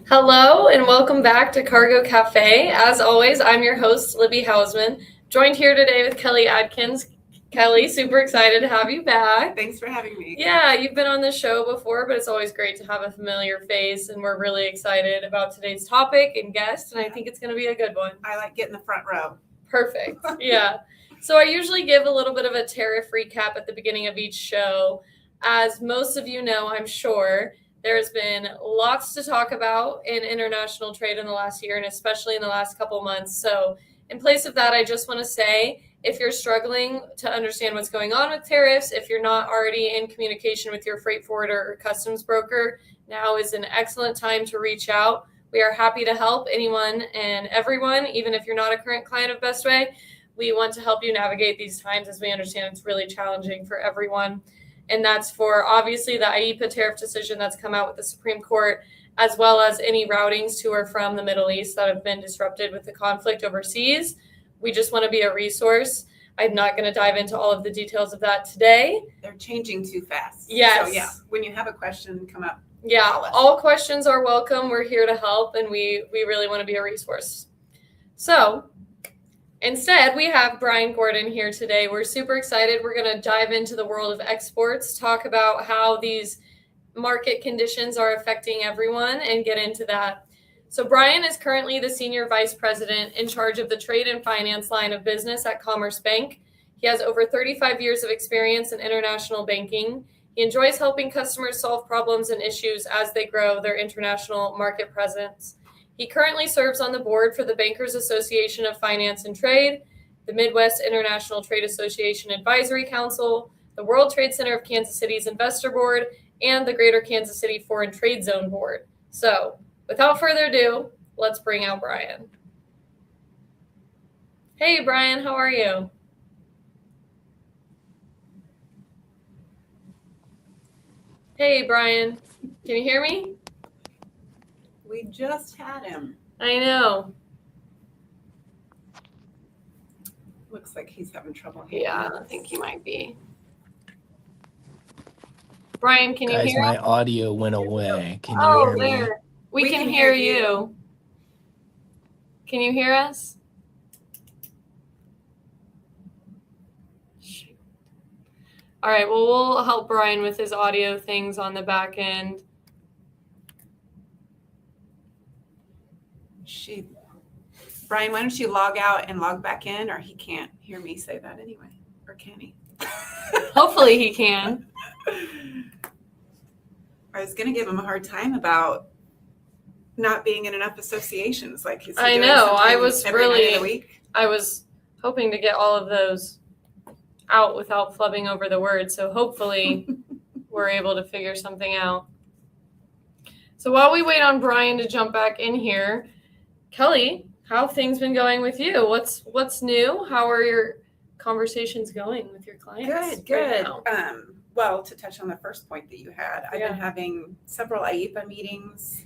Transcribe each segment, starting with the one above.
Hello and welcome back to Cargo Cafe. As always, I'm your host, Libby Hausman, joined here today with Kelly Adkins. Kelly, super excited to have you back. Thanks for having me. Yeah, you've been on the show before, but it's always great to have a familiar face, and we're really excited about today's topic and guest, and I think it's going to be a good one. I like getting the front row. Perfect. Yeah. So I usually give a little bit of a tariff recap at the beginning of each show. As most of you know, I'm sure, there's been lots to talk about in international trade in the last year, and especially in the last couple months. So in place of that, I just want to say, if you're struggling to understand what's going on with tariffs, if you're not already in communication with your freight forwarder or customs broker, now is an excellent time to reach out. We are happy to help anyone and everyone, even if you're not a current client of Bestway. We want to help you navigate these times, as we understand it's really challenging for everyone. And that's for obviously the IEEPA tariff decision that's come out with the Supreme Court, as well as any routings to or from the Middle East that have been disrupted with the conflict overseas. We just want to be a resource. I'm not going to dive into all of the details of that today. They're changing too fast. Yes. So yeah, when you have a question come up. Yeah, all questions are welcome. We're here to help, and we really want to be a resource. So instead, we have Brian Gordon here today. We're super excited. We're going to dive into the world of exports, talk about how these market conditions are affecting everyone, and get into that. So Brian is currently the Senior Vice President in charge of the trade and finance line of business at Commerce Bank. He has over 35 years of experience in international banking. He enjoys helping customers solve problems and issues as they grow their international market presence. He currently serves on the board for the Bankers Association of Finance and Trade, the Midwest International Trade Association Advisory Council, the World Trade Center of Kansas City's Investor Board, and the Greater Kansas City Foreign Trade Zone Board. So, without further ado, let's bring out Brian. Hey, Brian, how are you? Hey, Brian, can you hear me? We just had him. I know. Looks like he's having trouble. Yeah, I think he might be. Brian, can you Guys, hear my us? audio went away. Can you hear me? There. We can hear you. Can you hear us? Shoot. All right, well, we'll help Brian with his audio things on the back end. Brian, why don't you log out and log back in, or he can't hear me say that anyway, or can he? Hopefully he can. I was going to give him a hard time about not being in enough associations. Like he's I know. I was every night of the really, week. I was hoping to get all of those out without flubbing over the words. So hopefully we're able to figure something out. So while we wait on Brian to jump back in here, Kelly, how have things been going with you? What's new? How are your conversations going with your clients? Good. right now? Well, to touch on the first point that you had, I've Yeah. been having several IEEPA meetings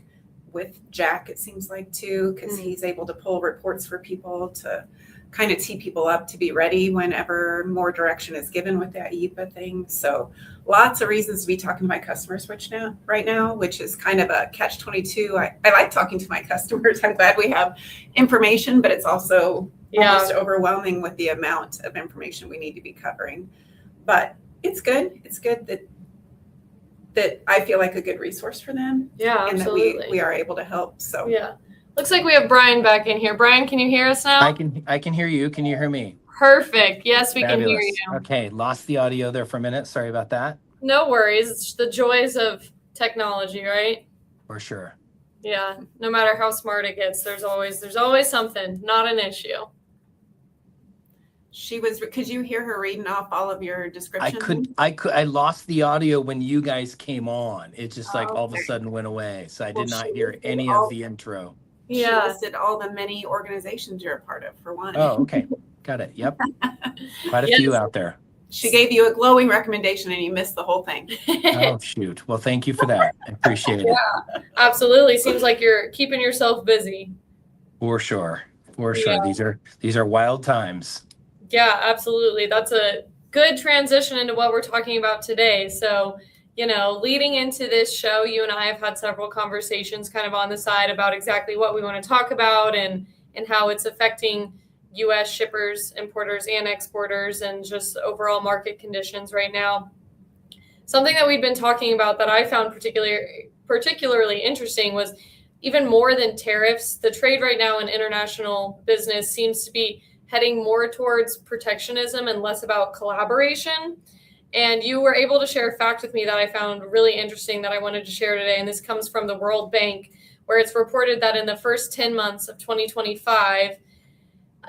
with Jack, it seems like, too, because he's able to pull reports for people to kind of tee people up to be ready whenever more direction is given with the IEEPA thing. So lots of reasons to be talking to my customers right now, which is kind of a catch-22. I like talking to my customers. I'm glad we have information, but it's also almost overwhelming with the amount of information we need to be covering. But it's good. It's good that I feel like a good resource for them. Yeah, and absolutely. that we are able to help. So Yeah. Looks like we have Brian back in here. Brian, can you hear us now? I can hear you. Can you hear me? Perfect. Yes, we Fabulous. can hear you. Okay, lost the audio there for a minute. Sorry about that. No worries. It's the joys of technology, right? For sure. Yeah. No matter how smart it gets, there's always something. Not an issue. could you hear her reading off all of your descriptions? I lost the audio when you guys came on. It just like all of a Okay. sudden went away. So I Well, did not she hear did any all- of the intro. She Yeah. listed all the many organizations you're a part of, for one. Oh, okay. Got it. Yep. Quite a Yes. few out there. She gave you a glowing recommendation and you missed the whole thing. Oh, shoot. Well, thank you for that. I appreciate it. Absolutely. Seems like you're keeping yourself busy. For sure. For sure. Yeah. These are wild times. Yeah, absolutely. That's a good transition into what we're talking about today. So, leading into this show, you and I have had several conversations kind of on the side about exactly what we want to talk about and how it's affecting U.S. shippers, importers, and exporters, and just overall market conditions right now. Something that we've been talking about that I found particularly interesting was even more than tariffs, the trade right now in international business seems to be heading more towards protectionism and less about collaboration. And you were able to share a fact with me that I found really interesting that I wanted to share today. And this comes from the World Bank, where it's reported that in the first 10 months of 2025,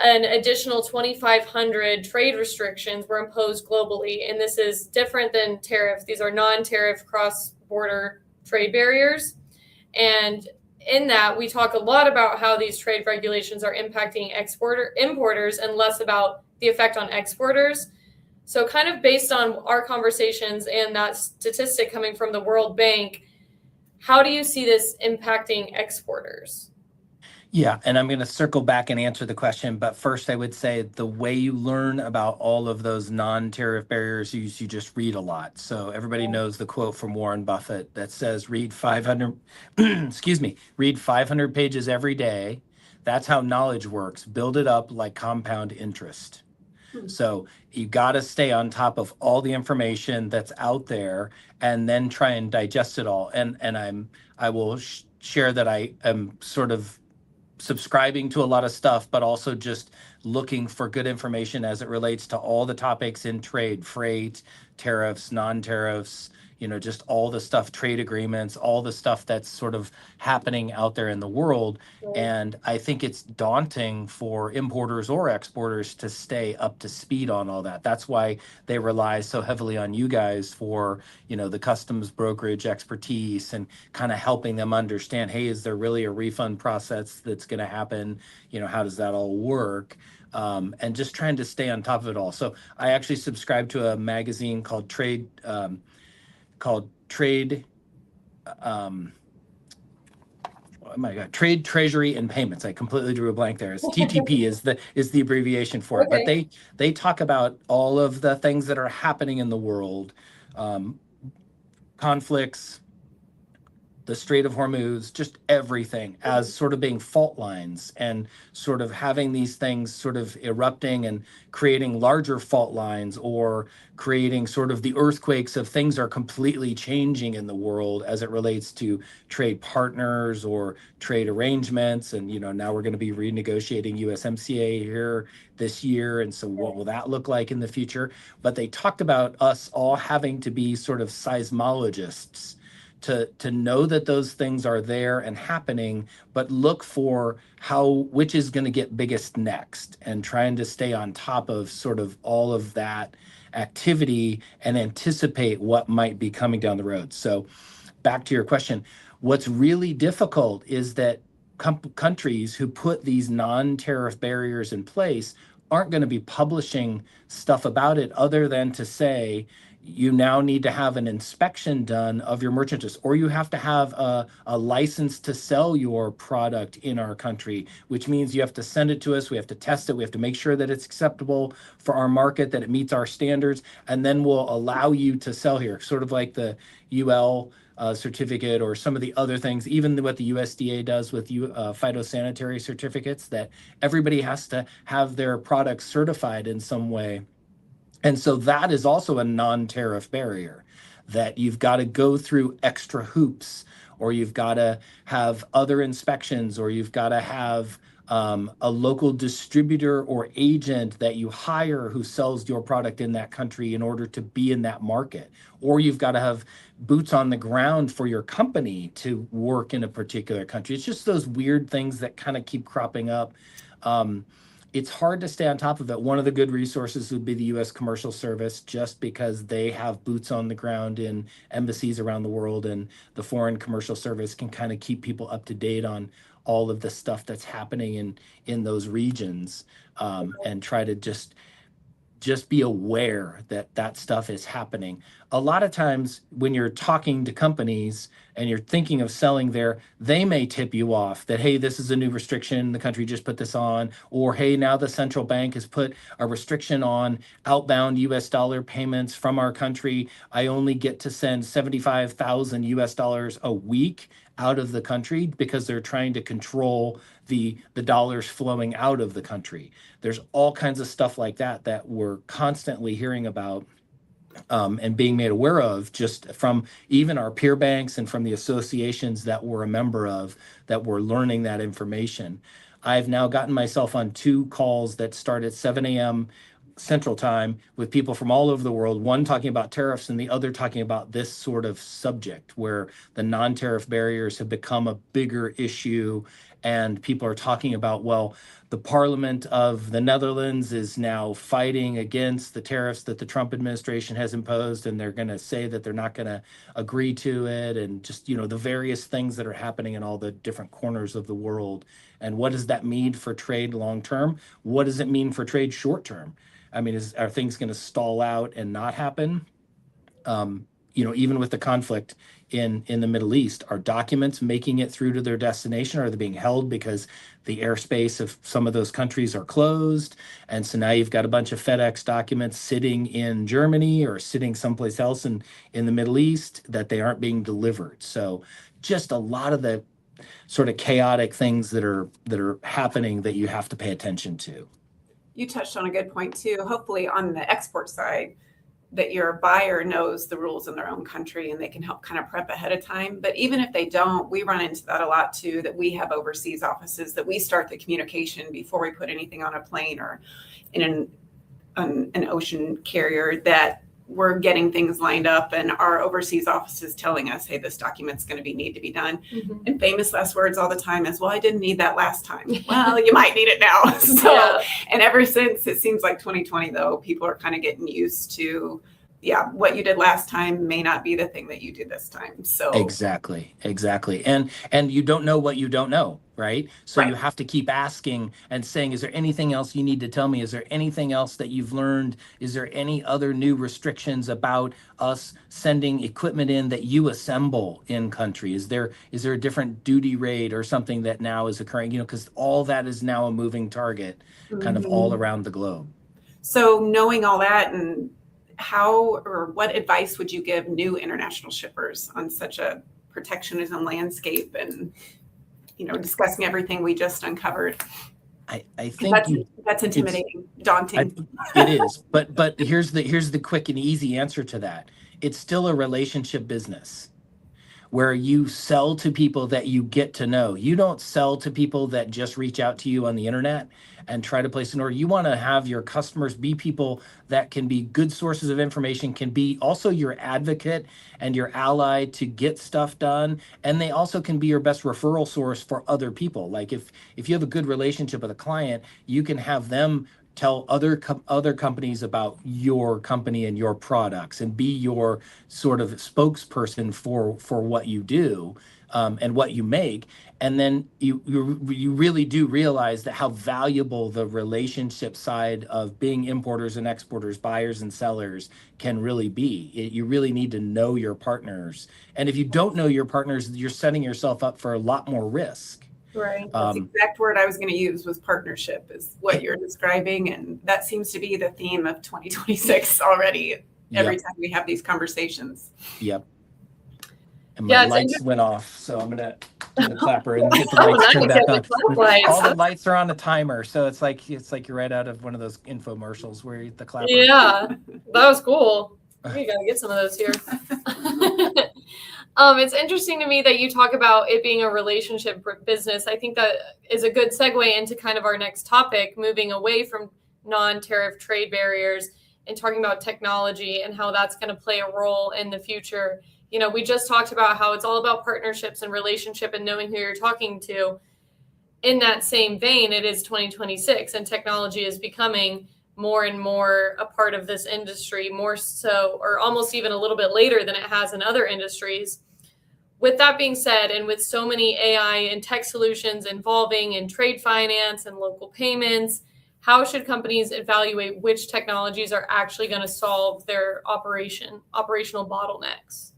an additional 2,500 trade restrictions were imposed globally. And this is different than tariff. These are non-tariff cross-border trade barriers. And in that, we talk a lot about how these trade regulations are impacting importers and less about the effect on exporters. So kind of based on our conversations and that statistic coming from the World Bank, how do you see this impacting exporters? Yeah, and I'm going to circle back and answer the question. But first, I would say the way you learn about all of those non-tariff barriers is you just read a lot. So everybody knows the quote from Warren Buffett that says, read 500, read 500 pages every day. That's how knowledge works. Build it up like compound interest. So you got to stay on top of all the information that's out there and then try and digest it all. And I will share that I am sort of subscribing to a lot of stuff, but also just looking for good information as it relates to all the topics in trade, freight, tariffs, non-tariffs, just all the stuff, trade agreements, all the stuff that's sort of happening out there in the world. And I think it's daunting for importers or exporters to stay up to speed on all that. That's why they rely so heavily on you guys for, the customs brokerage expertise and kind of helping them understand, hey, is there really a refund process that's going to happen? How does that all work? And just trying to stay on top of it all. So I actually subscribe to a magazine called Trade, Trade, Treasury, and Payments. I completely drew a blank there. It's TTP is the abbreviation for it. Okay. But they talk about all of the things that are happening in the world, conflicts, the Strait of Hormuz, just everything as sort of being fault lines and sort of having these things sort of erupting and creating larger fault lines or creating sort of the earthquakes of things are completely changing in the world as it relates to trade partners or trade arrangements. And, now we're going to be renegotiating USMCA here this year. And so what will that look like in the future? But they talked about us all having to be sort of seismologists to know that those things are there and happening, but look for which is going to get biggest next and trying to stay on top of sort of all of that activity and anticipate what might be coming down the road. So back to your question, what's really difficult is that countries who put these non-tariff barriers in place aren't going to be publishing stuff about it other than to say, you now need to have an inspection done of your merchandise, or you have to have a license to sell your product in our country, which means you have to send it to us. We have to test it. We have to make sure that it's acceptable for our market, that it meets our standards, and then we'll allow you to sell here, sort of like the UL certificate or some of the other things, even what the USDA does with phytosanitary certificates, that everybody has to have their products certified in some way. And so that is also a non-tariff barrier, that you've got to go through extra hoops, or you've got to have other inspections, or you've got to have a local distributor or agent that you hire who sells your product in that country in order to be in that market. Or you've got to have boots on the ground for your company to work in a particular country. It's just those weird things that kind of keep cropping up. It's hard to stay on top of it. One of the good resources would be the U.S. Commercial Service, just because they have boots on the ground in embassies around the world, and the Foreign Commercial Service can kind of keep people up to date on all of the stuff that's happening in those regions, and try to just be aware that that stuff is happening. a lot of times when you're talking to companies and you're thinking of selling there, they may tip you off that, hey, this is a new restriction. The country just put this on. Or, hey, now the central bank has put a restriction on outbound US dollar payments from our country. I only get to send 75,000 US dollars a week out of the country because they're trying to control the dollars flowing out of the country. There's all kinds of stuff like that that we're constantly hearing about and being made aware of just from even our peer banks and from the associations that we're a member of, that we're learning that information. I've now gotten myself on 2 calls that start at 7 a.m. Central Time with people from all over the world, one talking about tariffs and the other talking about this sort of subject where the non-tariff barriers have become a bigger issue. And people are talking about, well, the Parliament of the Netherlands is now fighting against the tariffs that the Trump administration has imposed, and they're going to say that they're not going to agree to it, and just, the various things that are happening in all the different corners of the world. And what does that mean for trade long term? What does it mean for trade short term? I mean, are things going to stall out and not happen? Even with the conflict in the Middle East, are documents making it through to their destination? Are they being held because the airspace of some of those countries are closed? And so now you've got a bunch of FedEx documents sitting in Germany or sitting someplace else in the Middle East that they aren't being delivered. So just a lot of the sort of chaotic things that are happening that you have to pay attention to. You touched on a good point too. Hopefully on the export side, that your buyer knows the rules in their own country and they can help kind of prep ahead of time. But even if they don't, we run into that a lot too, that we have overseas offices that we start the communication before we put anything on a plane or in an ocean carrier, that we're getting things lined up and our overseas office is telling us, hey, this document's going to need to be done. Mm-hmm. And famous last words all the time is, well, I didn't need that last time. Well, you might need it now. So, yeah. And ever since, it seems like 2020 though, people are kind of getting used to, what you did last time may not be the thing that you do this time. So exactly. And you don't know what you don't know, right? So right. You have to keep asking and saying, is there anything else you need to tell me? Is there anything else that you've learned? Is there any other new restrictions about us sending equipment in that you assemble in country? Is there a different duty rate or something that now is occurring? Because all that is now a moving target kind of all around the globe. So knowing all that, and how or what advice would you give new international shippers on such a protectionism landscape and, discussing everything we just uncovered? I think that's intimidating, daunting. It is, but here's the quick and easy answer to that. It's still a relationship business where you sell to people that you get to know. You don't sell to people that just reach out to you on the internet and try to place an order. You want to have your customers be people that can be good sources of information, can be also your advocate and your ally to get stuff done. And they also can be your best referral source for other people. Like if you have a good relationship with a client, you can have them tell other companies about your company and your products and be your sort of spokesperson for what you do and what you make. And then you really do realize that how valuable the relationship side of being importers and exporters, buyers and sellers can really be. You really need to know your partners. And if you don't know your partners, you're setting yourself up for a lot more risk. Right. That's the exact word I was going to use, was partnership, is what you're describing. And that seems to be the theme of 2026 already. Every time we have these conversations. Yep. And my lights went off, so I'm gonna clap her and get the lights turned back on. All the lights are on a timer, so it's like you're right out of one of those infomercials where the clapper. Yeah, that was cool. We gotta get some of those here. It's interesting to me that you talk about it being a relationship business. I think that is a good segue into kind of our next topic, moving away from non-tariff trade barriers and talking about technology and how that's going to play a role in the future. We just talked about how it's all about partnerships and relationship and knowing who you're talking to. In that same vein, it is 2026 and technology is becoming more and more a part of this industry, more so, or almost even a little bit later than it has in other industries. With that being said, and with so many AI and tech solutions involving in trade finance and local payments, how should companies evaluate which technologies are actually going to solve their operational bottlenecks?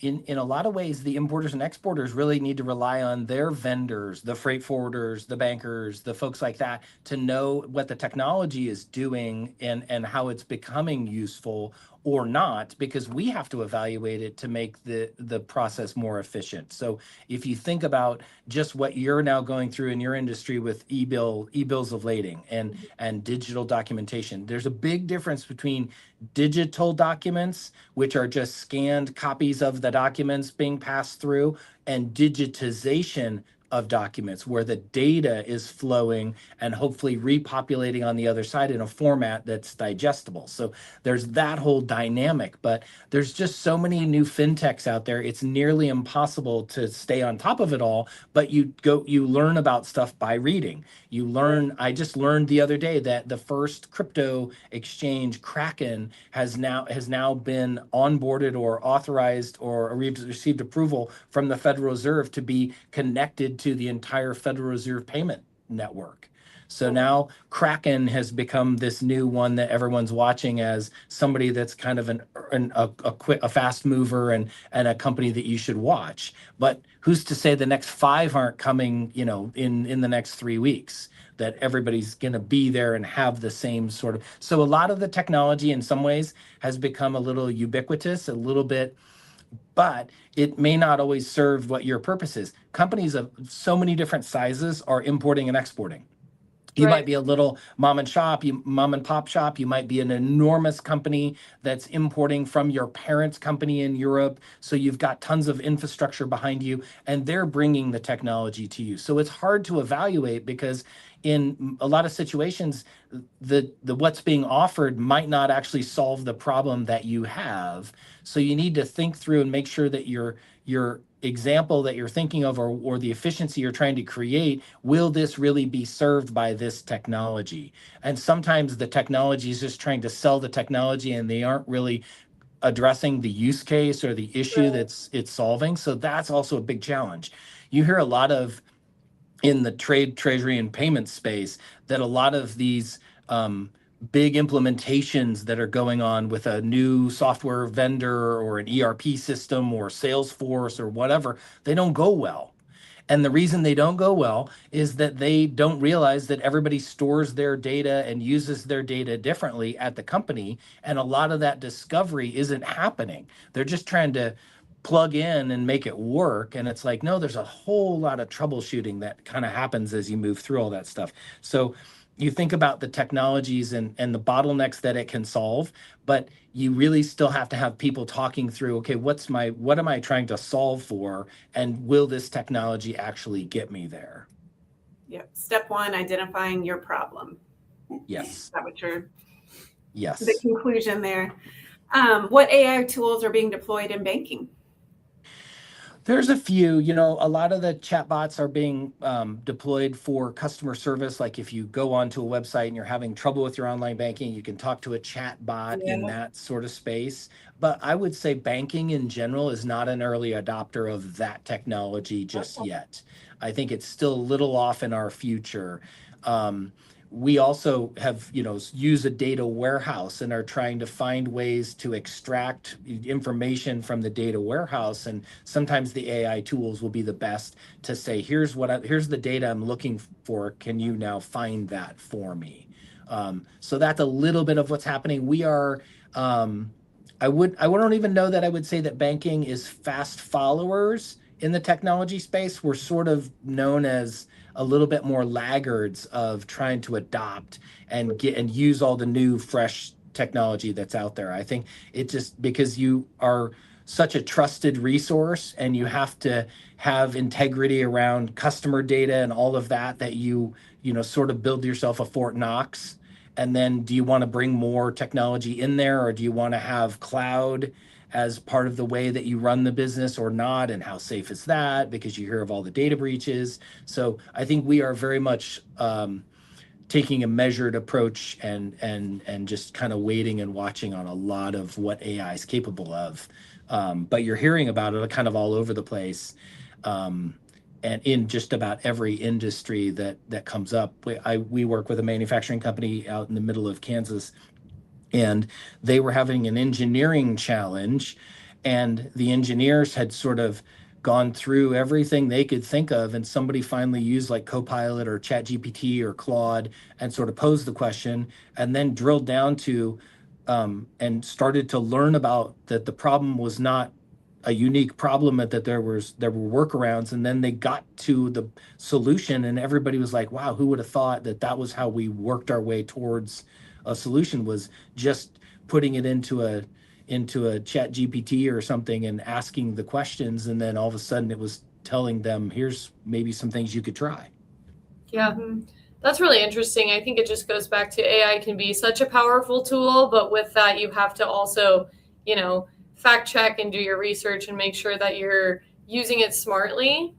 In a lot of ways, the importers and exporters really need to rely on their vendors, the freight forwarders, the bankers, the folks like that, to know what the technology is doing and how it's becoming useful or not, because we have to evaluate it to make the process more efficient. So if you think about just what you're now going through in your industry with e-bills of lading and digital documentation, there's a big difference between digital documents, which are just scanned copies of the documents being passed through, and digitization of documents where the data is flowing and hopefully repopulating on the other side in a format that's digestible. So there's that whole dynamic, but there's just so many new fintechs out there. It's nearly impossible to stay on top of it all, but you learn about stuff by reading. I just learned the other day that the first crypto exchange, Kraken, has now been onboarded or authorized or received approval from the Federal Reserve to be connected to the entire Federal Reserve payment network. So now Kraken has become this new one that everyone's watching as somebody that's kind of a fast mover and a company that you should watch. But who's to say the next 5 aren't coming, in the next 3 weeks, that everybody's going to be there and have the same sort of. So a lot of the technology in some ways has become a little ubiquitous, a little bit, but it may not always serve what your purpose is. Companies of so many different sizes are importing and exporting. You Right. might be a little mom and pop shop. You might be an enormous company that's importing from your parents' company in Europe. So you've got tons of infrastructure behind you, and they're bringing the technology to you. So it's hard to evaluate because in a lot of situations, the what's being offered might not actually solve the problem that you have. So you need to think through and make sure that your example that you're thinking of or the efficiency you're trying to create, will this really be served by this technology? And sometimes the technology is just trying to sell the technology and they aren't really addressing the use case or the issue Right. that's it's solving. So that's also a big challenge. You hear a lot of in the trade, treasury, and payment space that a lot of these big implementations that are going on with a new software vendor or an ERP system or Salesforce or whatever, they don't go well. And the reason they don't go well is that they don't realize that everybody stores their data and uses their data differently at the company. And a lot of that discovery isn't happening. They're just trying to plug in and make it work. And it's like, no, there's a whole lot of troubleshooting that kind of happens as you move through all that stuff. So you think about the technologies and the bottlenecks that it can solve, but you really still have to have people talking through, okay, what am I trying to solve for? And will this technology actually get me there? Yep. Step 1, identifying your problem. Yes. Is that what the Yes. conclusion there? What AI tools are being deployed in banking? There's a few, a lot of the chatbots are being deployed for customer service. Like if you go onto a website and you're having trouble with your online banking, you can talk to a chat bot in that sort of space. But I would say banking in general is not an early adopter of that technology just yet. I think it's still a little off in our future. We also have, use a data warehouse and are trying to find ways to extract information from the data warehouse. And sometimes the AI tools will be the best to say, here's the data I'm looking for. Can you now find that for me? So that's a little bit of what's happening. We are, I don't even know that I would say that banking is fast followers in the technology space. We're sort of known as a little bit more laggards of trying to adopt and get and use all the new fresh technology that's out there. I think it just because you are such a trusted resource and you have to have integrity around customer data and all of that you sort of build yourself a Fort Knox. And then do you want to bring more technology in there, or do you want to have cloud as part of the way that you run the business or not? And how safe is that? Because you hear of all the data breaches. So I think we are very much taking a measured approach and just kind of waiting and watching on a lot of what AI is capable of. But you're hearing about it kind of all over the place. and in just about every industry that comes up. We work with a manufacturing company out in the middle of Kansas, and they were having an engineering challenge, and the engineers had sort of gone through everything they could think of, and somebody finally used like Copilot or ChatGPT or Claude and sort of posed the question, and then drilled down to and started to learn about that the problem was not a unique problem, that there were workarounds, and then they got to the solution, and everybody was like, wow, who would have thought that was how we worked our way towards a solution, was just putting it into a chat GPT or something and asking the questions, and then all of a sudden it was telling them, here's maybe some things you could try. Yeah, that's really interesting. I think it just goes back to AI can be such a powerful tool, but with that you have to also, fact check and do your research and make sure that you're using it smartly,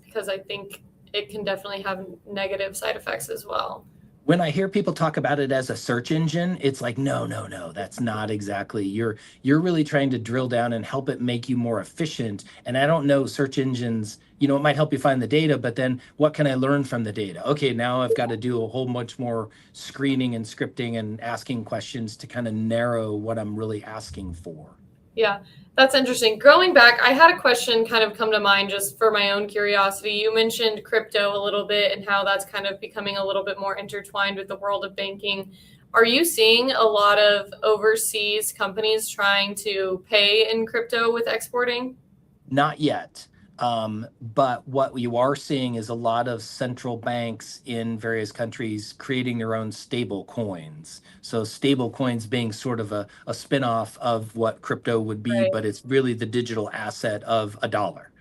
because I think it can definitely have negative side effects as well. When I hear people talk about it as a search engine, it's like, no, that's not exactly. You're really trying to drill down and help it make you more efficient. And I don't know, search engines, it might help you find the data, but then what can I learn from the data? Okay, now I've got to do a whole much more screening and scripting and asking questions to kind of narrow what I'm really asking for. Yeah, that's interesting. Going back, I had a question kind of come to mind just for my own curiosity. You mentioned crypto a little bit and how that's kind of becoming a little bit more intertwined with the world of banking. Are you seeing a lot of overseas companies trying to pay in crypto with exporting? Not yet. But what you are seeing is a lot of central banks in various countries creating their own stable coins. So stable coins being sort of a spin-off of what crypto would be, Right. but it's really the digital asset of a dollar.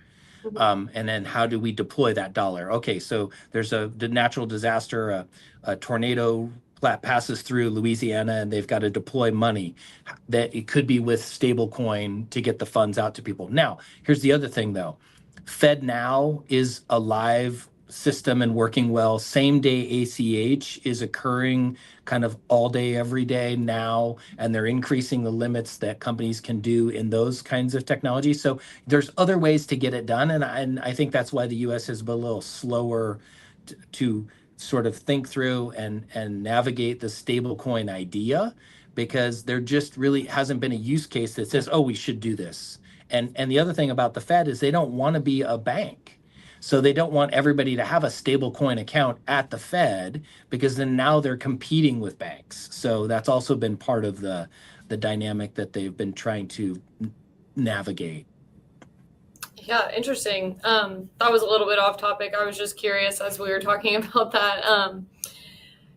And then how do we deploy that dollar? Okay, so there's the natural disaster, a tornado passes through Louisiana, and they've got to deploy money. That it could be with stable coin to get the funds out to people. Now, here's the other thing though. FedNow is a live system and working well. Same day ACH is occurring kind of all day, every day now, and they're increasing the limits that companies can do in those kinds of technologies. So there's other ways to get it done, and I think that's why the U.S. has been a little slower to sort of think through and navigate the stablecoin idea, because there just really hasn't been a use case that says, oh, we should do this. And the other thing about the Fed is they don't want to be a bank. So they don't want everybody to have a stable coin account at the Fed, because then now they're competing with banks. So that's also been part of the dynamic that they've been trying to navigate. Yeah, interesting. That was a little bit off topic. I was just curious as we were talking about that.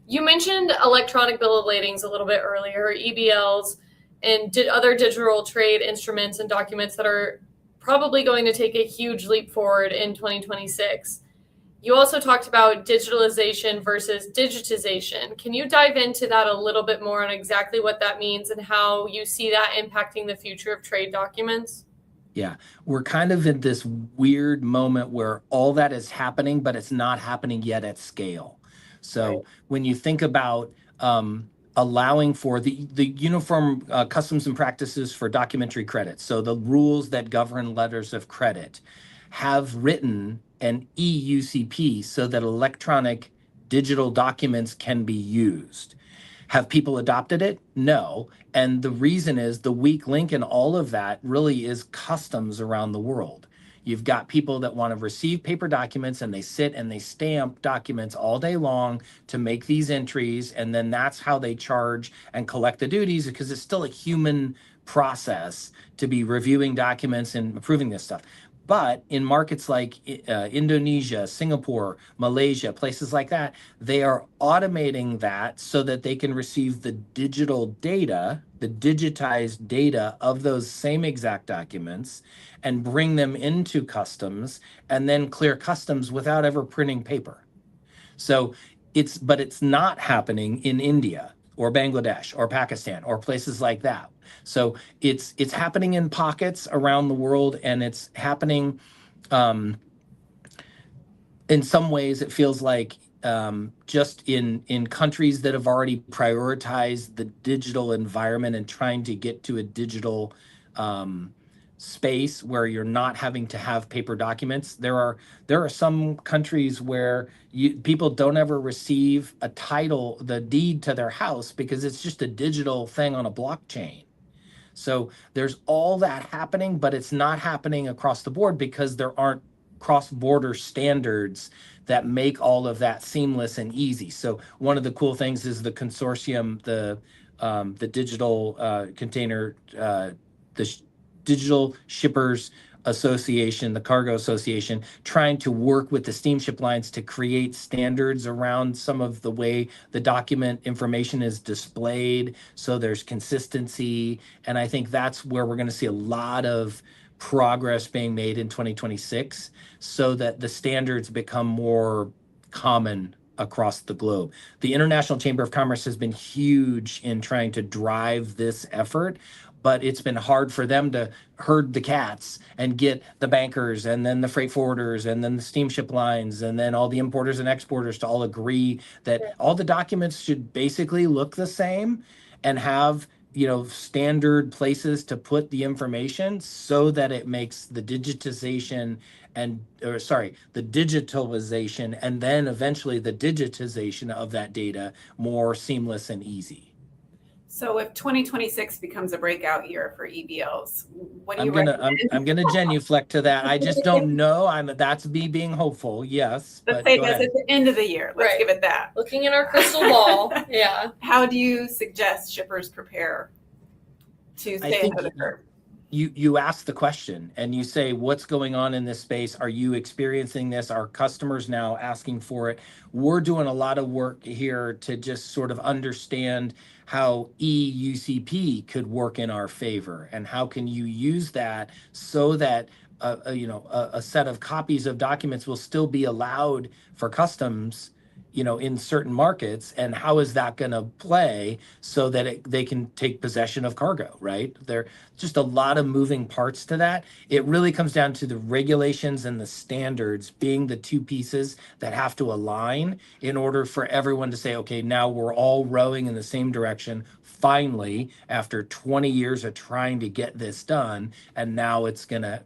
You mentioned electronic bill of ladings a little bit earlier, EBLs, and other digital trade instruments and documents that are probably going to take a huge leap forward in 2026. You also talked about digitalization versus digitization. Can you dive into that a little bit more on exactly what that means and how you see that impacting the future of trade documents? Yeah, we're kind of in this weird moment where all that is happening, but it's not happening yet at scale. So Right. when you think about allowing for the uniform customs and practices for documentary credit, so the rules that govern letters of credit, have written an EUCP so that electronic digital documents can be used. Have people adopted it? No. And the reason is the weak link in all of that really is customs around the world. You've got people that want to receive paper documents, and they sit and they stamp documents all day long to make these entries. And then that's how they charge and collect the duties, because it's still a human process to be reviewing documents and approving this stuff. But in markets like Indonesia, Singapore, Malaysia, places like that, they are automating that so that they can receive the digital data, the digitized data of those same exact documents, and bring them into customs and then clear customs without ever printing paper. So it's not happening in India or Bangladesh or Pakistan or places like that. So it's happening in pockets around the world, and it's happening in some ways. It feels like just in countries that have already prioritized the digital environment and trying to get to a digital space where you're not having to have paper documents. There are some countries where people don't ever receive a title, the deed to their house, because it's just a digital thing on a blockchain. So there's all that happening, but it's not happening across the board because there aren't cross-border standards that make all of that seamless and easy. So one of the cool things is the consortium, the digital container, Digital Shippers Association, the Cargo Association, trying to work with the steamship lines to create standards around some of the way the document information is displayed, so there's consistency. And I think that's where we're going to see a lot of progress being made in 2026, so that the standards become more common across the globe. The International Chamber of Commerce has been huge in trying to drive this effort, but it's been hard for them to herd the cats and get the bankers and then the freight forwarders and then the steamship lines and then all the importers and exporters to all agree that all the documents should basically look the same and have, standard places to put the information, so that it makes the digitalization and then eventually the digitization of that data more seamless and easy. So if 2026 becomes a breakout year for EBLs, what do you I'm gonna genuflect to that. I just don't know. That's me being hopeful. Yes. Let's say that's at the end of the year. Let's give it that. Looking in our crystal ball. Yeah. How do you suggest shippers prepare to stay ahead of the curve? You ask the question and you say, what's going on in this space? Are you experiencing this? Are customers now asking for it? We're doing a lot of work here to just sort of understand how EUCP could work in our favor, and how can you use that so that a set of copies of documents will still be allowed for customs, in certain markets, and how is that going to play so that they can take possession of cargo, right? There just a lot of moving parts to that. It really comes down to the regulations and the standards being the two pieces that have to align in order for everyone to say, okay, now we're all rowing in the same direction. Finally, after 20 years of trying to get this done, and now it's going to,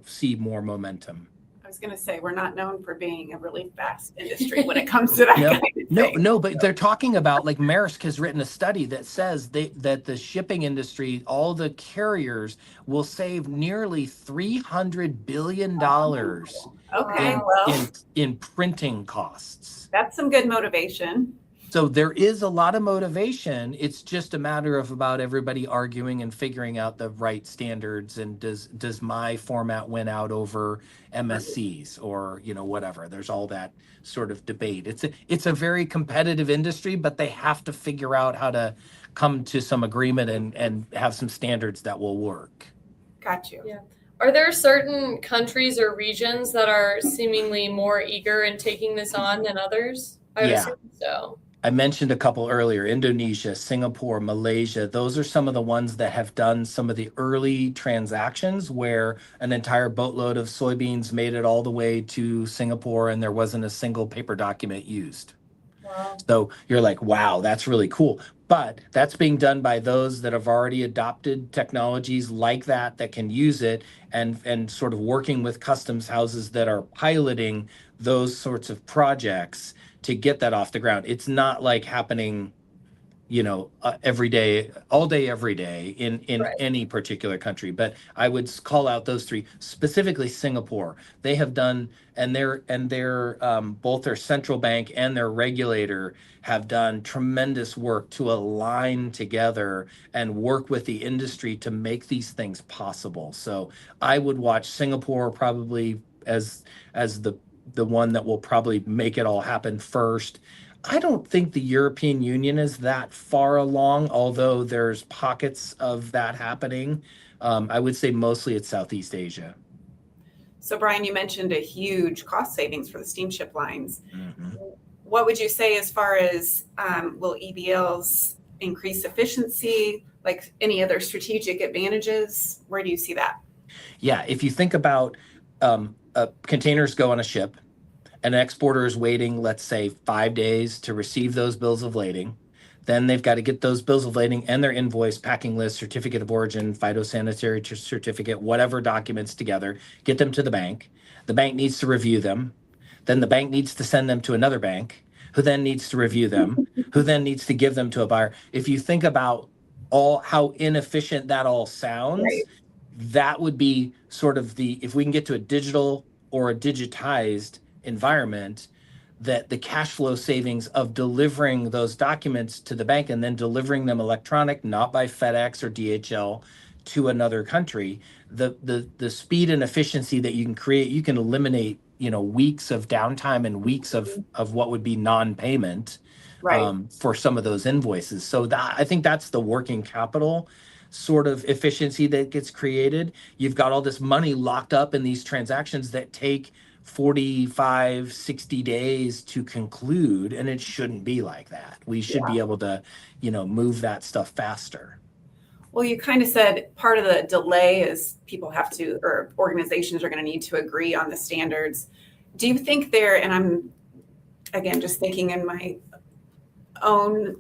see more momentum. I was going to say, we're not known for being a really fast industry when it comes to that kind of thing. No, but they're talking about, like, Maersk has written a study that says that the shipping industry, all the carriers, will save nearly $300 billion in printing costs. That's some good motivation. So there is a lot of motivation. It's just a matter of about everybody arguing and figuring out the right standards. And does my format win out over MSC's or, whatever. There's all that sort of debate. It's a very competitive industry, but they have to figure out how to come to some agreement and have some standards that will work. Got you. Yeah. Are there certain countries or regions that are seemingly more eager in taking this on than others? I would assume so. I mentioned a couple earlier: Indonesia, Singapore, Malaysia. Those are some of the ones that have done some of the early transactions where an entire boatload of soybeans made it all the way to Singapore and there wasn't a single paper document used. Wow. So you're like, wow, that's really cool. But that's being done by those that have already adopted technologies like that can use it, and sort of working with customs houses that are piloting those sorts of projects to get that off the ground. It's not like happening, every day, all day, every day in any particular country. But I would call out those three, specifically Singapore. They have done, and their both their central bank and their regulator have done tremendous work to align together and work with the industry to make these things possible. So I would watch Singapore probably as the one that will probably make it all happen first. I don't think the European Union is that far along, although there's pockets of that happening. I would say mostly it's Southeast Asia. So Brian, you mentioned a huge cost savings for the steamship lines. Mm-hmm. What would you say as far as will EBLs increase efficiency, like any other strategic advantages? Where do you see that? Yeah, if you think about containers go on a ship, and an exporter is waiting, let's say, 5 days to receive those bills of lading. Then they've got to get those bills of lading and their invoice, packing list, certificate of origin, phytosanitary certificate, whatever documents together, get them to the bank. The bank needs to review them. Then the bank needs to send them to another bank, who then needs to review them, who then needs to give them to a buyer. If you think about all how inefficient that all sounds, Right. that would be sort of if we can get to a digital or a digitized environment, that the cash flow savings of delivering those documents to the bank and then delivering them electronic, not by FedEx or DHL, to another country, the speed and efficiency that you can create, you can eliminate, weeks of downtime and weeks of what would be non-payment Right. for some of those invoices. So I think that's the working capital sort of efficiency that gets created. You've got all this money locked up in these transactions that take 45, 60 days to conclude, and it shouldn't be like that. We should be able to, move that stuff faster. Well, you kind of said part of the delay is people have to, or organizations are going to need to agree on the standards. Do you think and I'm, again, just thinking in my own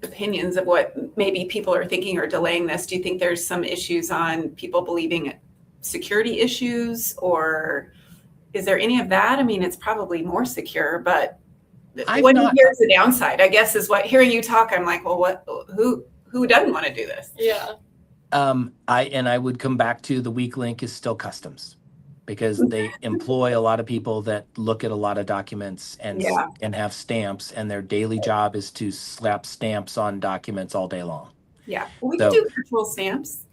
opinions of what maybe people are thinking or delaying this, do you think there's some issues on people believing security issues, or is there any of that? I mean, it's probably more secure, but here's the downside, I guess, is what hearing you talk, I'm like, well, who doesn't want to do this? Yeah. I would come back to the weak link is still customs, because they employ a lot of people that look at a lot of documents and have stamps, and their daily job is to slap stamps on documents all day long. Yeah. Well, we can do virtual stamps.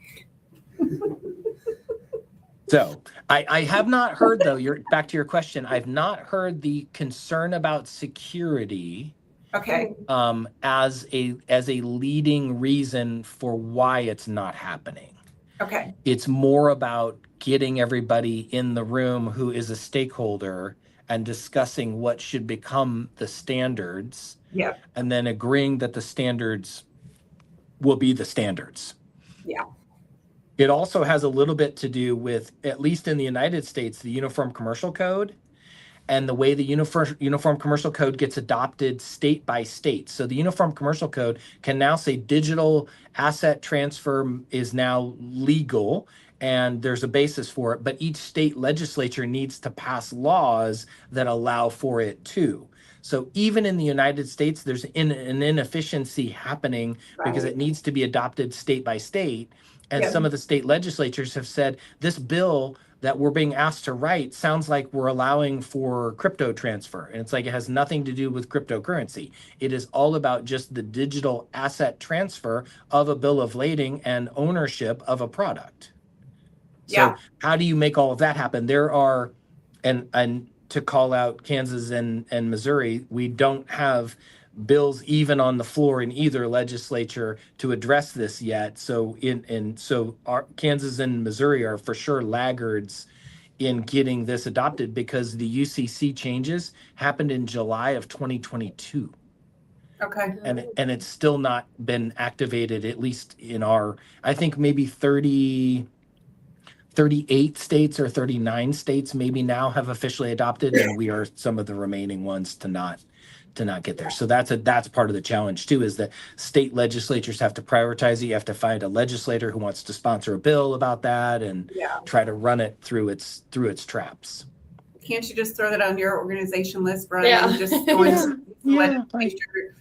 So I have not heard, though, back to your question, I've not heard the concern about security as a leading reason for why it's not happening. Okay. It's more about getting everybody in the room who is a stakeholder and discussing what should become the standards. Yeah. And then agreeing that the standards will be the standards. Yeah. It also has a little bit to do with, at least in the United States, the Uniform Commercial Code and the way the Uniform Commercial Code gets adopted state by state. So the Uniform Commercial Code can now say digital asset transfer is now legal, and there's a basis for it, but each state legislature needs to pass laws that allow for it too. So even in the United States, there's an inefficiency happening because it needs to be adopted state by state. And some of the state legislatures have said this bill that we're being asked to write sounds like we're allowing for crypto transfer. And it's like, it has nothing to do with cryptocurrency. It is all about just the digital asset transfer of a bill of lading and ownership of a product. So how do you make all of that happen? There are, and to call out Kansas and Missouri, we don't have bills even on the floor in either legislature to address this yet. So our Kansas and Missouri are for sure laggards in getting this adopted, because the UCC changes happened in July of 2022. Okay. And it's still not been activated, at least in I think maybe 38 states or 39 states maybe now have officially adopted, and we are some of the remaining ones to not get there. So that's part of the challenge too, is that state legislatures have to prioritize it. You have to find a legislator who wants to sponsor a bill about that and try to run it through its traps. Can't you just throw that on your organization list, Brian? Yeah. Just go into the legislature.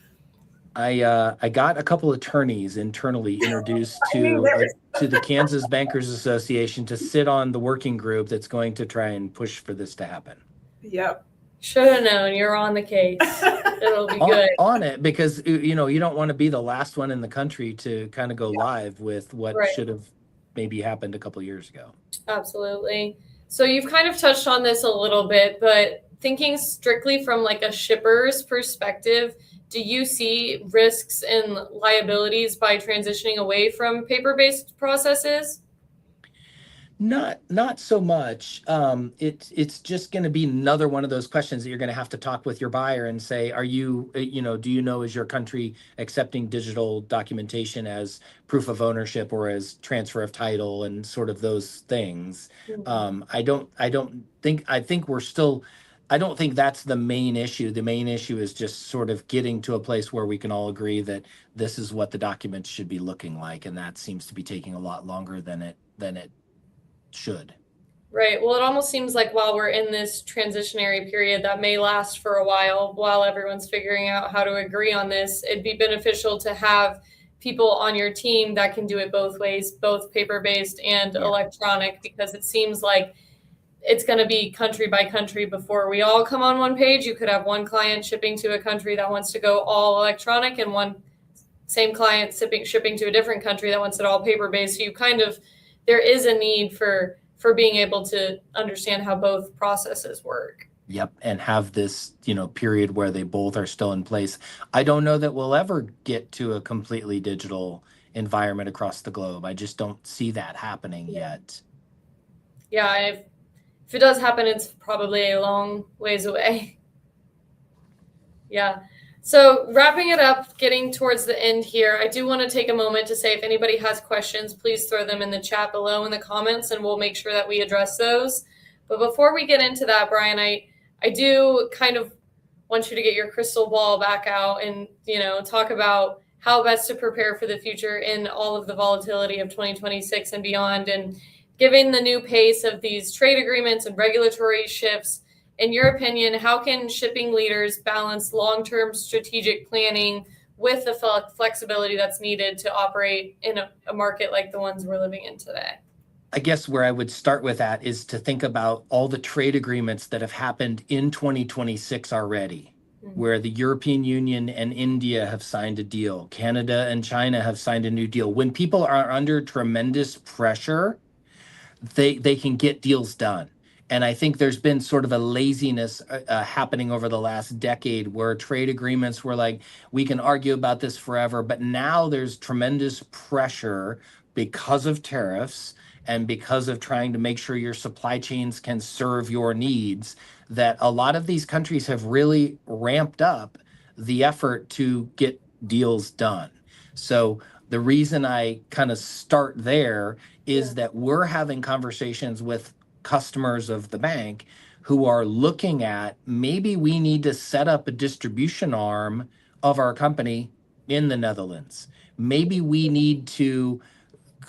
I got a couple attorneys internally introduced to the Kansas Bankers Association to sit on the working group that's going to try and push for this to happen. Yep. Should have known. You're on the case. It'll be good. On it, because you don't want to be the last one in the country to kind of go live with what should have maybe happened a couple of years ago. Absolutely. So you've kind of touched on this a little bit, but thinking strictly from like a shipper's perspective, do you see risks and liabilities by transitioning away from paper-based processes? Not so much. It's just going to be another one of those questions that you're going to have to talk with your buyer and say, are you, do you know, is your country accepting digital documentation as proof of ownership or as transfer of title and sort of those things? I think we're still I don't think that's the main issue. The main issue is just sort of getting to a place where we can all agree that this is what the document should be looking like, and that seems to be taking a lot longer than it should. Right. Well, it almost seems like while we're in this transitionary period that may last for a while everyone's figuring out how to agree on this, it'd be beneficial to have people on your team that can do it both ways, both paper-based and electronic, because it seems like it's going to be country by country before we all come on one page. You could have one client shipping to a country that wants to go all electronic, and one same client shipping to a different country that wants it all paper-based. So there is a need for being able to understand how both processes work. Yep. And have this, period where they both are still in place. I don't know that we'll ever get to a completely digital environment across the globe. I just don't see that happening yet. Yeah. If it does happen, it's probably a long ways away. Yeah. So wrapping it up, getting towards the end here, I do want to take a moment to say if anybody has questions, please throw them in the chat below in the comments, and we'll make sure that we address those. But before we get into that, Brian, I do kind of want you to get your crystal ball back out and, talk about how best to prepare for the future in all of the volatility of 2026 and beyond. And given the new pace of these trade agreements and regulatory shifts, in your opinion, how can shipping leaders balance long-term strategic planning with the flexibility that's needed to operate in a market like the ones we're living in today? I guess where I would start with that is to think about all the trade agreements that have happened in 2026 already, where the European Union and India have signed a deal. Canada and China have signed a new deal. When people are under tremendous pressure, they can get deals done. And I think there's been sort of a laziness happening over the last decade where trade agreements were like, we can argue about this forever. But now there's tremendous pressure because of tariffs and because of trying to make sure your supply chains can serve your needs, that a lot of these countries have really ramped up the effort to get deals done. So the reason I kind of start there is that we're having conversations with customers of the bank who are looking at maybe we need to set up a distribution arm of our company in the Netherlands. Maybe we need to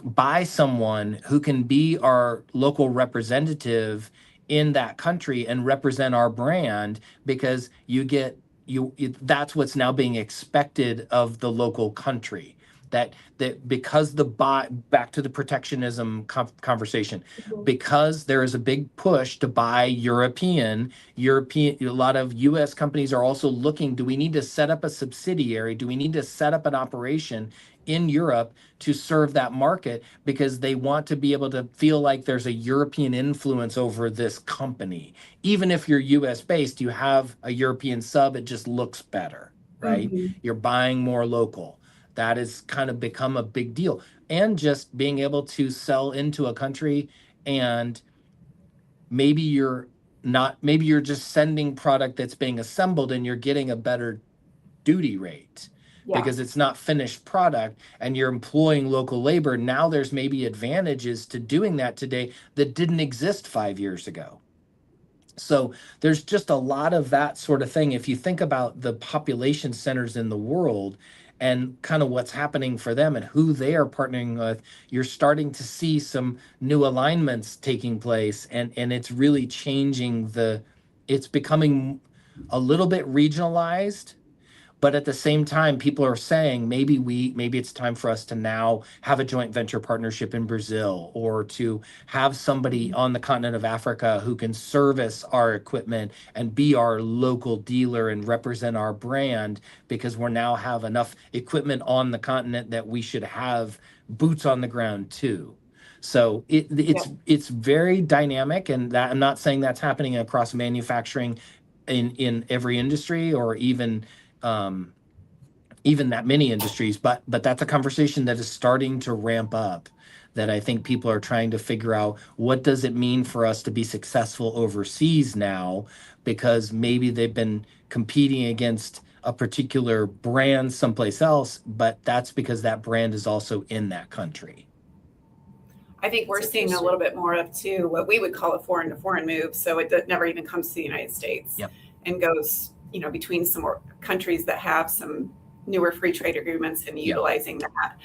buy someone who can be our local representative in that country and represent our brand, because that's what's now being expected of the local country. That because back to the protectionism conversation, because there is a big push to buy European, a lot of US companies are also looking, do we need to set up a subsidiary? Do we need to set up an operation in Europe to serve that market? Because they want to be able to feel like there's a European influence over this company. Even if you're US based, you have a European sub, it just looks better, right? You're buying more local. That has kind of become a big deal. And just being able to sell into a country, and maybe you're just sending product that's being assembled and you're getting a better duty rate because it's not finished product and you're employing local labor. Now there's maybe advantages to doing that today that didn't exist 5 years ago. So there's just a lot of that sort of thing. If you think about the population centers in the world and kind of what's happening for them and who they are partnering with, you're starting to see some new alignments taking place, and it's really changing it's becoming a little bit regionalized. But at the same time, people are saying maybe it's time for us to now have a joint venture partnership in Brazil, or to have somebody on the continent of Africa who can service our equipment and be our local dealer and represent our brand, because we now have enough equipment on the continent that we should have boots on the ground too. So it's very dynamic, and that I'm not saying that's happening across manufacturing in every industry, or even that many industries, but that's a conversation that is starting to ramp up, that I think people are trying to figure out, what does it mean for us to be successful overseas now, because maybe they've been competing against a particular brand someplace else, but that's because that brand is also in that country. I think we're That's seeing a interesting. little bit more of too what we would call a foreign to foreign move. So it never even comes to the United States Yep. and goes, between some more countries that have some newer free trade agreements and utilizing that.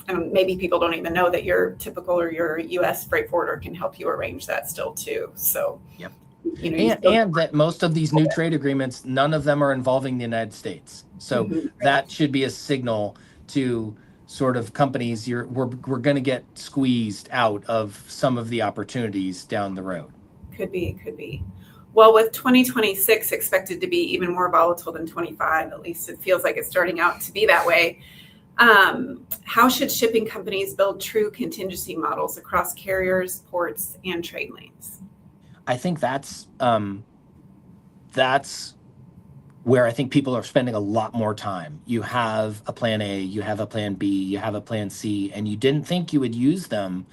And maybe people don't even know that your typical or your U.S. freight forwarder can help you arrange that still too. So, Yep. you And that most of these new trade agreements, none of them are involving the United States. So that should be a signal to sort of companies, we're going to get squeezed out of some of the opportunities down the road. Could be. Well, with 2026 expected to be even more volatile than 25, at least it feels like it's starting out to be that way. How should shipping companies build true contingency models across carriers, ports, and trade lanes? I think that's where I think people are spending a lot more time. You have a plan A, you have a plan B, you have a plan C, and you didn't think you would use them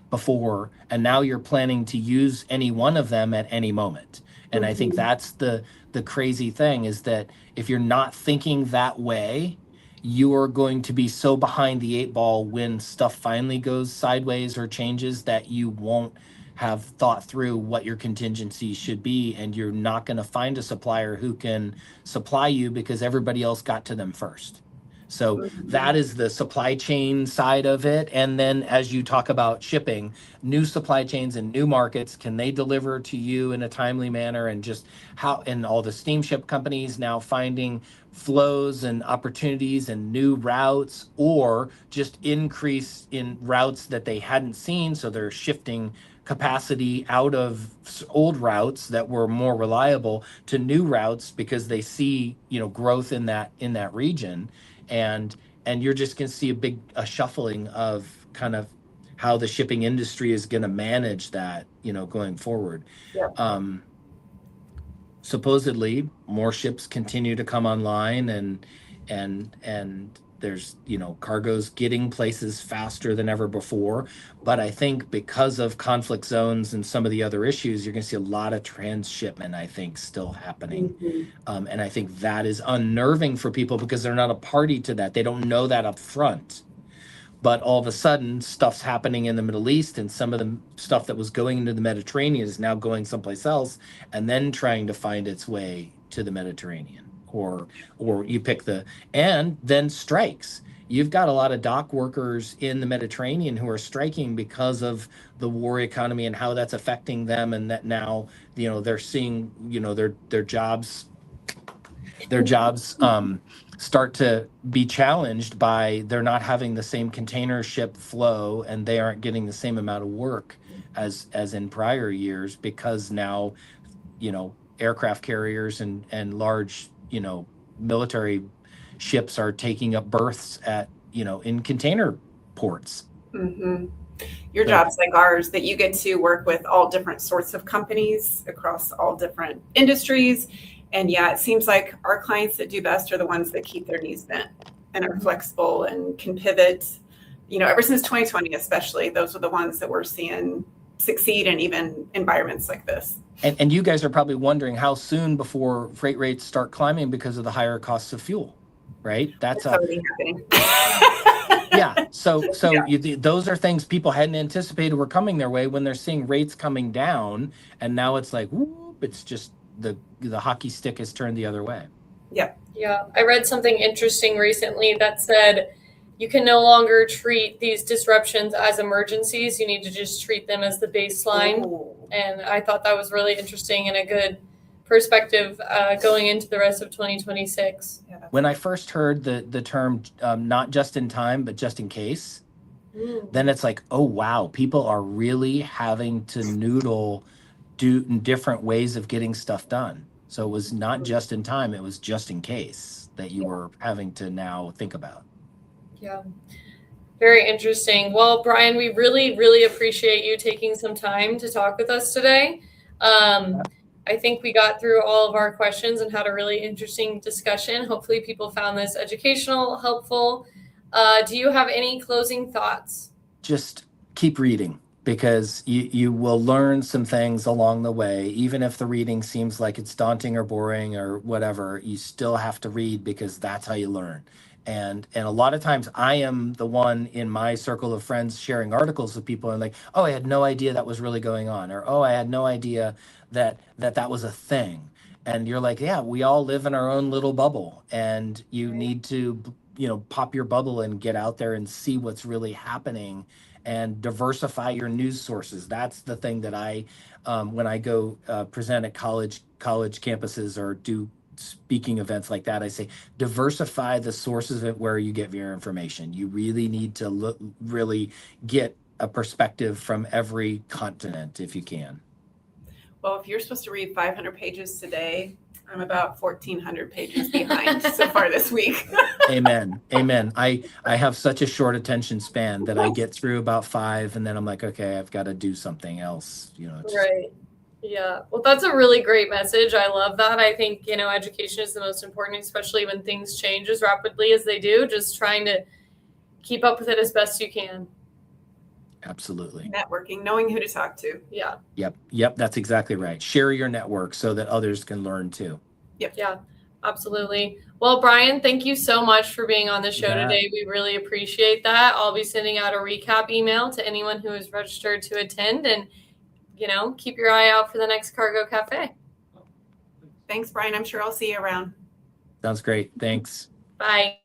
before, and now you're planning to use any one of them at any moment. And I think that's the crazy thing, is that if you're not thinking that way, you are going to be so behind the eight ball when stuff finally goes sideways or changes that you won't have thought through what your contingencies should be, and you're not going to find a supplier who can supply you because everybody else got to them first. So that is the supply chain side of it. And then as you talk about shipping, new supply chains and new markets, can they deliver to you in a timely manner? And just how, and all the steamship companies now finding flows and opportunities and new routes, or just increase in routes that they hadn't seen. So they're shifting capacity out of old routes that were more reliable to new routes because they see, growth in that region. And you're just going to see a shuffling of kind of how the shipping industry is going to manage that, going forward. Yeah. Supposedly more ships continue to come online, and there's, cargo's getting places faster than ever before. But I think because of conflict zones and some of the other issues, you're going to see a lot of transshipment, I think, still happening. And I think that is unnerving for people because they're not a party to that. They don't know that up front. But all of a sudden, stuff's happening in the Middle East, and some of the stuff that was going into the Mediterranean is now going someplace else and then trying to find its way to the Mediterranean. Or you pick and then strikes. You've got a lot of dock workers in the Mediterranean who are striking because of the war economy and how that's affecting them, and that now, they're seeing, their jobs start to be challenged by they're not having the same container ship flow, and they aren't getting the same amount of work as in prior years, because now, aircraft carriers and large, military ships are taking up berths at, in container ports. Your job's like ours, that you get to work with all different sorts of companies across all different industries. And yeah, it seems like our clients that do best are the ones that keep their knees bent and are flexible and can pivot. Ever since 2020, especially, those are the ones that we're seeing succeed in even environments like this. And you guys are probably wondering how soon before freight rates start climbing because of the higher costs of fuel, right? That's already happening. Yeah. So those are things people hadn't anticipated were coming their way when they're seeing rates coming down, and now it's like, whoop, it's just the hockey stick has turned the other way. Yep. Yeah. I read something interesting recently that said you can no longer treat these disruptions as emergencies. You need to just treat them as the baseline. Ooh. And I thought that was really interesting and a good perspective going into the rest of 2026. Yeah, When I first heard the term not just in time, but just in case, then it's like, oh, wow, people are really having to do different ways of getting stuff done. So it was not just in time, it was just in case that you were having to now think about. Yeah. Very interesting. Well, Brian, we really, really appreciate you taking some time to talk with us today. I think we got through all of our questions and had a really interesting discussion. Hopefully people found this educational, helpful. Do you have any closing thoughts? Just keep reading, because you will learn some things along the way. Even if the reading seems like it's daunting or boring or whatever, you still have to read, because that's how you learn. And a lot of times I am the one in my circle of friends sharing articles with people and like, oh, I had no idea that was really going on, or oh, I had no idea that was a thing. And you're like, yeah, we all live in our own little bubble, and you need to, pop your bubble and get out there and see what's really happening and diversify your news sources. That's the thing that when I go present at college campuses or do speaking events like that, I say diversify the sources of where you get your information. You really need to really get a perspective from every continent if you can. Well, if you're supposed to read 500 pages today, I'm about 1,400 pages behind so far this week. Amen. I have such a short attention span that I get through about 5 and then I'm like, okay, I've got to do something else. Right. Yeah. Well, that's a really great message. I love that. I think, education is the most important, especially when things change as rapidly as they do, just trying to keep up with it as best you can. Absolutely. Networking, knowing who to talk to. Yeah. Yep. That's exactly right. Share your network so that others can learn too. Yep. Yeah, absolutely. Well, Brian, thank you so much for being on the show today. We really appreciate that. I'll be sending out a recap email to anyone who is registered to attend, and keep your eye out for the next Cargo Cafe. Thanks, Brian. I'm sure I'll see you around. Sounds great. Thanks. Bye.